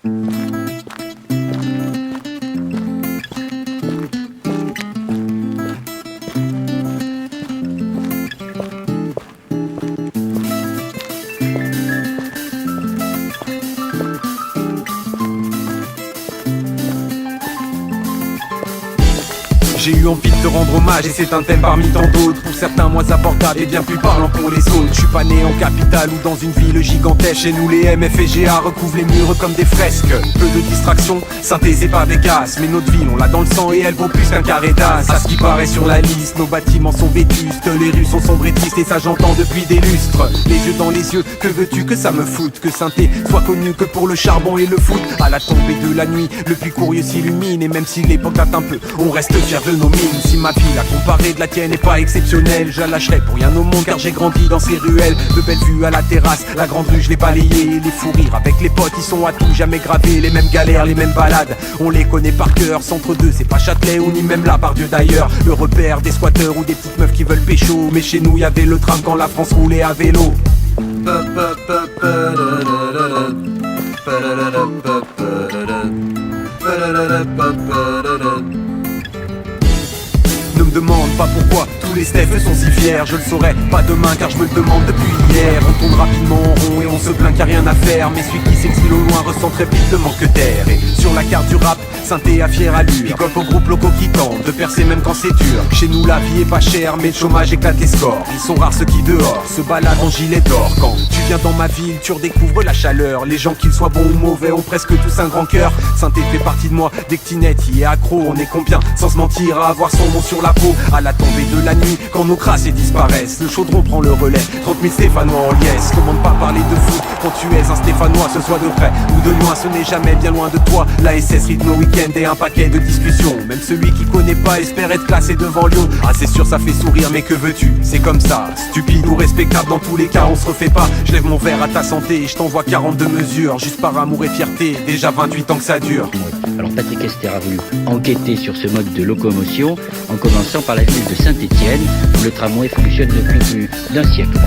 J'ai eu envie de te rendre hommage et c'est un thème parmi tant d'autres. Pour certains moins abordables et bien plus parlant pour les autres. Je suis pas né en capitale ou dans une ville gigantesque. Chez nous les MF et GA recouvrent les murs comme des fresques. Peu de distractions, synthé c'est pas Vegas. Mais notre ville on l'a dans le sang et elle vaut plus qu'un carré d'as. À ce qui paraît sur la liste, nos bâtiments sont vétustes. Les rues sont sombres et tristes et ça j'entends depuis des lustres. Les yeux dans les yeux, que veux-tu que ça me foute? Que synthé soit connu que pour le charbon et le foot. À la tombée de la nuit, le puits curieux s'illumine. Et même si l'époque date un peu, on reste fiers de nos mines. Si ma vie la comparée de la tienne n'est pas exceptionnelle, je la lâcherai pour rien au monde car j'ai grandi dans ces ruelles. De belles vues à la terrasse, la grande rue je l'ai balayée. Les fous rires avec les potes ils sont à tout jamais gravés. Les mêmes galères, les mêmes balades, on les connaît par cœur. Centre 2 c'est pas Châtelet ou ni même là par Dieu d'ailleurs. Le repère des squatteurs ou des petites meufs qui veulent pécho. Mais chez nous y'avait le tram quand la France roulait à vélo. Ne me demande pas pourquoi tous les Steph sont si fiers. Je le saurai pas demain car je me le demande depuis hier. On tourne rapidement en rond et on se plaint qu'il n'y a rien à faire. Mais celui qui s'exile au loin ressent très vite le manque d'air. Et sur la carte du rap, synthé à fière allure. Big up aux groupes locaux qui tentent de percer même quand c'est dur. Chez nous la vie est pas chère mais le chômage éclate les scores. Ils sont rares ceux qui dehors se baladent en gilet d'or. Quand tu viens dans ma ville tu redécouvres la chaleur. Les gens qu'ils soient bons ou mauvais ont presque tous un grand cœur. Synthé fait partie de moi dès que Tinette y est accro. On est combien sans se mentir à avoir son nom sur la peau. À la tombée de la nuit quand nos crasses disparaissent, le chaudron prend le relais. 30 000 Stéphanois en liesse. Comment ne pas parler de foot quand tu es un Stéphanois? Ce soit de près ou de loin, ce n'est jamais bien loin de toi. La SS rythme nos week-ends et un paquet de discussions. Même celui qui connaît pas espère être classé devant Lyon. Ah c'est sûr ça fait sourire mais que veux-tu? C'est comme ça, stupide ou respectable dans tous les cas on se refait pas. Je lève mon verre à ta santé et je t'envoie 42 mesures. Juste par amour et fierté, déjà 28 ans que ça dure. Alors Patrick Esther a voulu enquêter sur ce mode de locomotion en commençant par la ville de Saint-Étienne où le tramway fonctionne depuis plus d'un siècle.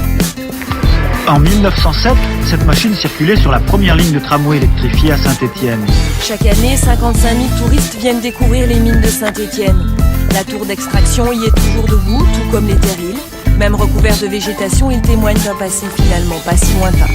En 1907, cette machine circulait sur la première ligne de tramway électrifiée à Saint-Étienne. Chaque année, 55 000 touristes viennent découvrir les mines de Saint-Étienne. La tour d'extraction y est toujours debout, tout comme les terrils. Même recouvert de végétation, il témoigne d'un passé finalement pas si lointain.